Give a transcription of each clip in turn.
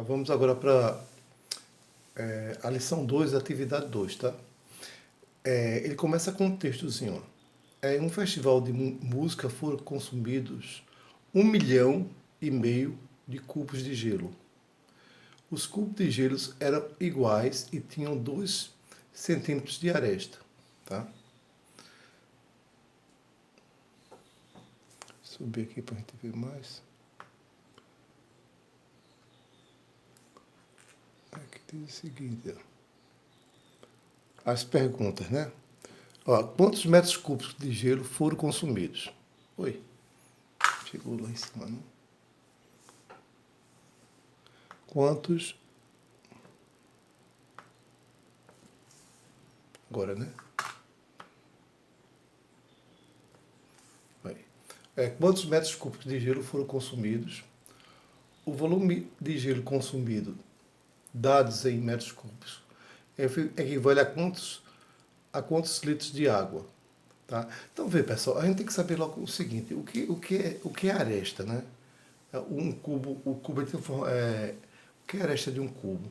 Vamos agora para a lição 2, atividade 2, tá? Ele começa com um textozinho. Em um festival de música foram consumidos 1,5 milhão de cubos de gelo. Os cubos de gelo eram iguais e tinham 2 centímetros de aresta, tá? Subir aqui para a gente ver mais. Aqui diz o seguinte, as perguntas, né? Quantos metros cúbicos de gelo foram consumidos? Oi, chegou lá em cima, não? Quantos... Agora, né? Quantos metros cúbicos de gelo foram consumidos? O volume de gelo consumido, dados em metros cúbicos, equivale a quantos litros de água. Tá? Então, vê, pessoal, a gente tem que saber logo o seguinte, o que é aresta, né? O que é a aresta de um cubo?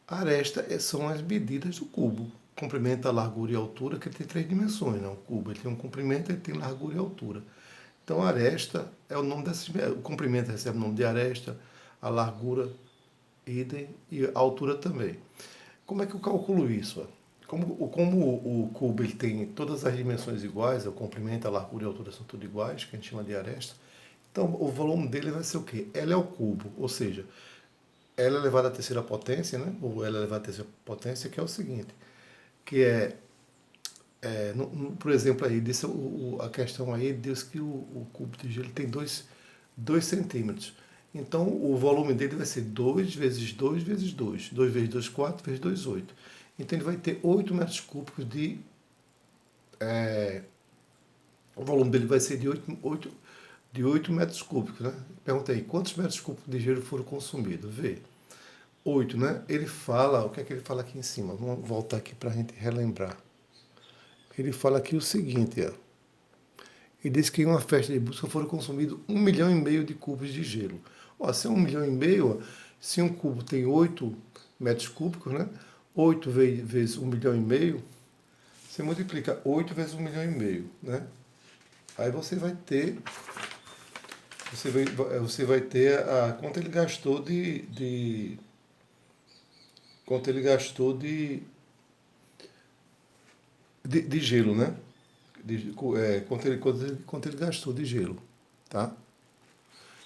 A aresta são as medidas do cubo. Comprimento, a largura e a altura, que ele tem 3 dimensões, né? O cubo ele tem um comprimento, ele tem largura e altura. Então, a aresta é o nome dessas... O comprimento recebe o nome de aresta, a largura, idem, e a altura também. Como é que eu calculo isso? Como o cubo ele tem todas as dimensões iguais, o comprimento, a largura e a altura são tudo iguais, que a gente chama de aresta, então o volume dele vai ser o quê? L é o cubo, ou seja, L elevado à terceira potência, né? Ou L elevado à terceira potência, que é o seguinte, que por exemplo, aí, disse a questão aí diz que o cubo de gelo tem 2 centímetros. Então, o volume dele vai ser 2 vezes 2 vezes 2. 2 vezes 2, 4, vezes 2, 8. Então, ele vai ter 8 metros cúbicos de... o volume dele vai ser de 8 metros cúbicos, né? Pergunta aí, quantos metros cúbicos de gelo foram consumidos? Vê. 8, né? Ele fala, o que é que ele fala aqui em cima? Vamos voltar aqui para a gente relembrar. Ele fala aqui o seguinte, ó. Ele diz que em uma festa de busca foram consumidos 1,5 milhão de cubos de gelo. Se é 1,5 milhão, se um cubo tem 8 metros cúbicos, né? 8 vezes 1,5 milhão, você multiplica 8 vezes 1,5 milhão, né? Aí você vai ter a quanto ele gastou quanto ele gastou de gelo, né? Quanto ele gastou de gelo, tá?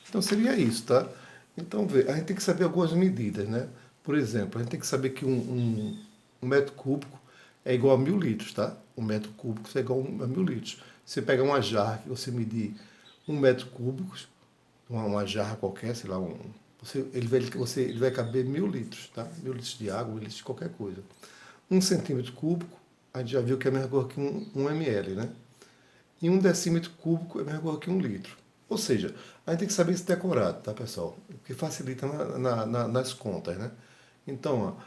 Então seria isso, tá? Então, a gente tem que saber algumas medidas, né? Por exemplo, a gente tem que saber que um metro cúbico é igual a 1.000 litros, tá? Um metro cúbico é igual a 1.000 litros. Você pega uma jarra que você medir 1 metro cúbico, uma jarra qualquer, sei lá, ele vai caber 1.000 litros, tá? 1.000 litros de água, 1.000 litros de qualquer coisa. 1 centímetro cúbico, a gente já viu que é a mesma coisa que 1 ml, né? E 1 decímetro cúbico é a mesma coisa que 1 litro. Ou seja, a gente tem que saber isso decorado, tá, pessoal? Porque facilita nas contas, né? Então,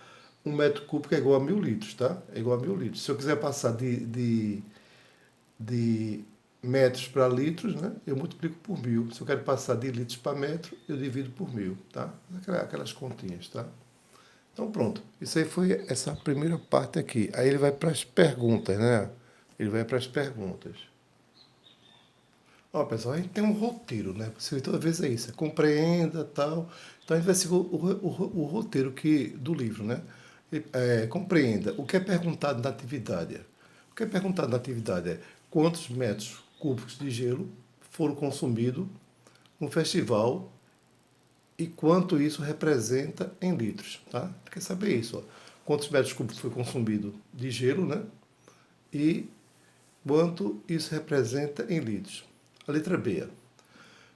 1 metro cúbico é igual a 1.000 litros, tá? É igual a 1.000 litros. Se eu quiser passar de metros para litros, né? Eu multiplico por 1.000. Se eu quero passar de litros para metro, eu divido por 1.000, tá? Aquelas continhas, tá? Então, pronto. Isso aí foi essa primeira parte aqui. Aí ele vai para as perguntas, né? Ele vai para as perguntas. Pessoal, a gente tem um roteiro, né? Você toda vez é isso, compreenda, tal. Então a gente vai seguir o roteiro do livro, né? Compreenda. O que é perguntado na atividade? O que é perguntado na atividade é quantos metros cúbicos de gelo foram consumidos no festival e quanto isso representa em litros, tá? Quer saber isso, ó. Quantos metros cúbicos foi consumido de gelo, né? E quanto isso representa em litros. A letra B.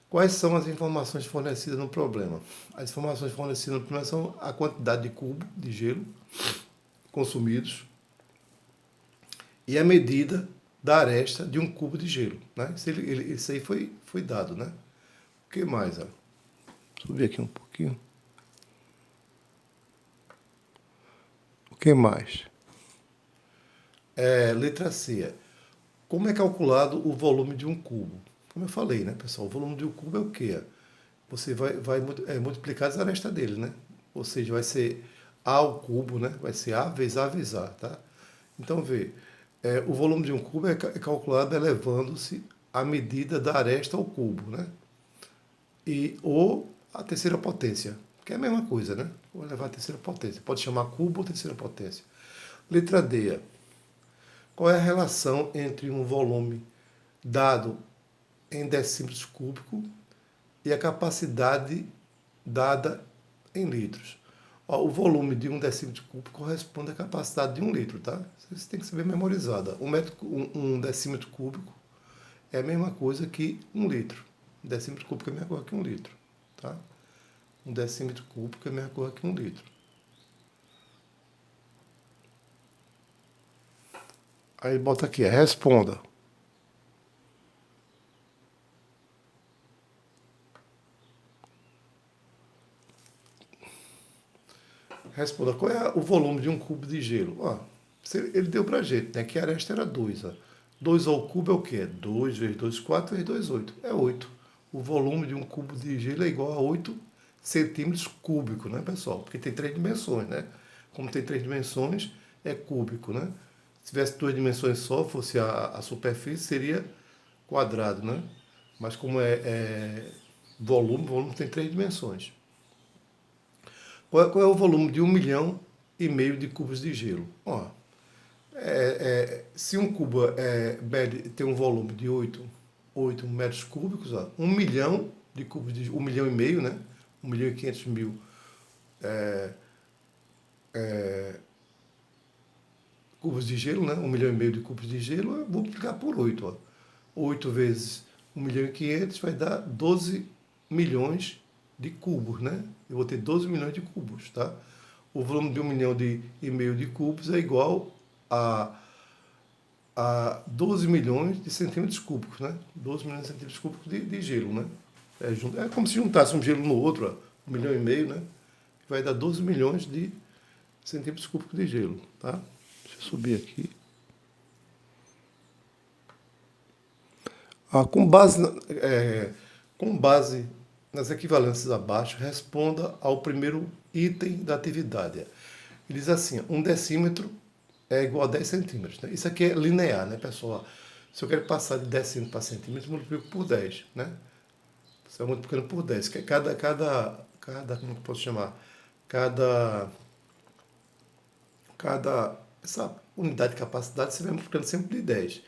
Quais são as informações fornecidas no problema? As informações fornecidas no problema são a quantidade de cubo de gelo consumidos e a medida da aresta de um cubo de gelo, né? Isso aí foi dado, né? O que mais? Ó? Subir aqui um pouquinho. O que mais? Letra C. Como é calculado o volume de um cubo? Como eu falei, né, pessoal? O volume de um cubo é o quê? Você vai multiplicar as arestas dele, né? ou seja, vai ser A ao cubo, né? Vai ser A vezes A, tá? Então, vê, o volume de um cubo é calculado elevando-se a medida da aresta ao cubo, né? Ou a terceira potência, que é a mesma coisa, né? Ou elevar a terceira potência. Pode chamar cubo ou terceira potência. Letra D. Qual é a relação entre um volume dado em decímetros cúbicos e a capacidade dada em litros? Ó, o volume de um decímetro cúbico corresponde à capacidade de um litro, tá? Isso tem que ser bem memorizada. Um decímetro cúbico é a mesma coisa que um litro. Um decímetro cúbico é a mesma coisa que um litro, tá? Um decímetro cúbico é a mesma coisa que um litro. Aí bota aqui, responda. Responda, qual é o volume de um cubo de gelo? Ó, ele deu pra gente, né? Que a aresta era 2. 2 ao cubo é o quê? 2 vezes 2, 4 vezes 2, 8. É 8. O volume de um cubo de gelo é igual a 8 centímetros cúbicos, né, pessoal? Porque tem três dimensões, né? Como tem três dimensões, é cúbico, né? Se tivesse duas dimensões só, fosse a superfície, seria quadrado, né? Mas como é volume tem três dimensões. Qual é o volume de 1,5 milhão de cubos de gelo? Ó, se um cubo tem um volume de 8 metros cúbicos, ó, 1 milhão de cubos de 1,5 milhão, né? 1,5 milhão cubos de gelo, né? 1,5 milhão de cubos de gelo, eu vou multiplicar por 8. Ó. 8 vezes 1,5 milhão vai dar 12 milhões de cubos, né? Eu vou ter 12 milhões de cubos, tá? O volume de 1,5 milhão de cubos é igual a 12 milhões de centímetros cúbicos, né? 12 milhões de centímetros cúbicos de gelo, né? É como se juntasse um gelo no outro, ó, 1,5 milhão, né? Vai dar 12 milhões de centímetros cúbicos de gelo, tá? Deixa eu subir aqui. Ah, com base nas equivalências abaixo, responda ao primeiro item da atividade. Ele diz assim, um decímetro é igual a 10 centímetros. Né? Isso aqui é linear, né, pessoal? Se eu quero passar de decímetro para centímetro, eu multiplico por 10, né? Você vai multiplicando por 10. Que como que eu posso chamar? Cada, essa unidade de capacidade, você vai multiplicando sempre de 10.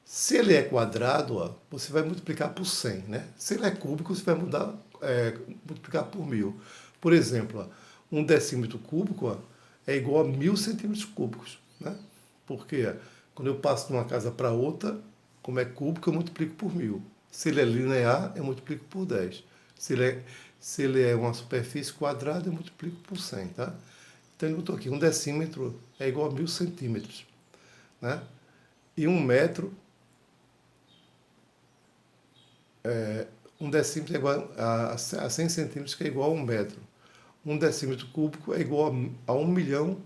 Se ele é quadrado, ó, você vai multiplicar por 100, né? Se ele é cúbico, você vai multiplicar por 1000. Por exemplo, ó, um decímetro cúbico ó, é igual a 1000 centímetros cúbicos, né? Porque quando eu passo de uma casa para outra, como é cúbico, eu multiplico por 1000. Se ele é linear, eu multiplico por 10. Se ele é uma superfície quadrada, eu multiplico por 100, tá? Então ele botou aqui, um decímetro é igual a 1000 centímetros, né? E um metro um decímetro é igual a 100 centímetros, que é igual a um metro. Um decímetro cúbico é igual a 1 milhão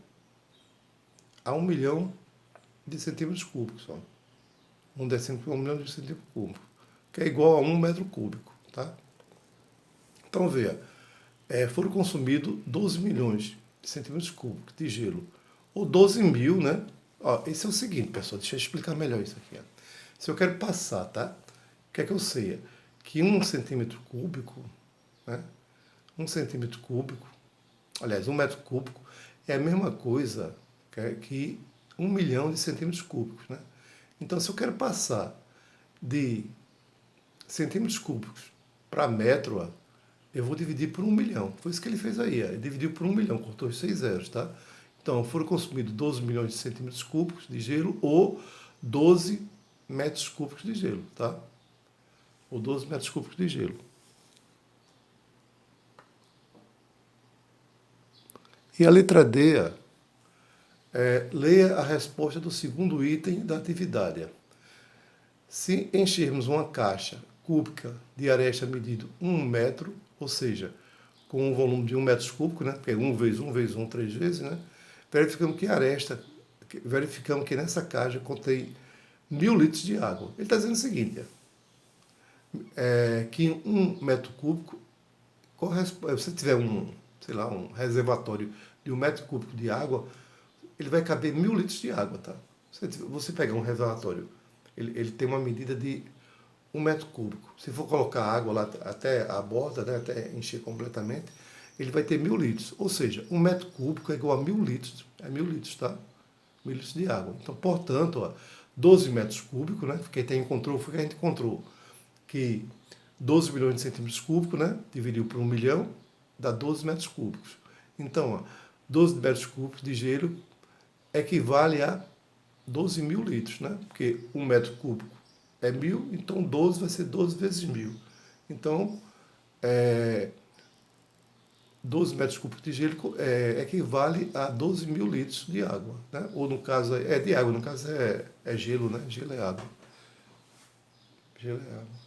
de centímetros cúbicos. Ó. Um decímetro é 1 milhão de centímetros cúbicos, que é igual a 1 metro cúbico. Tá? Então, veja, foram consumidos 12 milhões de centímetros cúbicos de gelo. Ou 12 mil, né? Ó, esse é o seguinte, pessoal, deixa eu explicar melhor isso aqui. Ó. Se eu quero passar, tá? O que é que eu sei? Que 1 centímetro cúbico, né? 1 centímetro cúbico, aliás, 1 metro cúbico, é a mesma coisa que 1 milhão de centímetros cúbicos, né? Então, se eu quero passar de centímetros cúbicos para metro, ó, eu vou dividir por 1 milhão. Foi isso que ele fez aí. Ele dividiu por 1 milhão, cortou os 6 zeros, tá? Então, foram consumidos 12 milhões de centímetros cúbicos de gelo ou 12 metros cúbicos de gelo, tá? Ou 12 metros cúbicos de gelo. E a letra D, leia a resposta do segundo item da atividade. Se enchermos uma caixa cúbica de aresta medido 1 metro, ou seja, com um volume de 1 metro cúbico, né? Porque é 1 vezes 1 vezes 1, 3 vezes, né? Verificamos que nessa caixa contém 1000 litros de água. Ele está dizendo o seguinte, que 1 metro cúbico, se sei lá, um reservatório de 1 metro cúbico de água, ele vai caber 1.000 litros de água, tá? Você pega um reservatório, ele tem uma medida de 1 metro cúbico. Se for colocar água lá até a borda, né, até encher completamente, ele vai ter 1.000 litros. Ou seja, 1 metro cúbico é igual a 1.000 litros. É 1.000 litros, tá? 1.000 litros de água. Então, portanto, ó, 12 metros cúbicos, né? Quem tem encontrou, foi que a gente encontrou que 12 milhões de centímetros cúbicos, né? Dividiu por 1 milhão, dá 12 metros cúbicos. Então, ó, 12 metros cúbicos de gelo equivale a 12.000 litros, né? Porque 1 metro cúbico é 1.000, então 12 vai ser 12 vezes 1.000. Então, 12 metros cúbicos de gelo equivale a 12.000 litros de água, né? Ou no caso, é de água, no caso é gelo, né? Gelo é água. Gelo é água.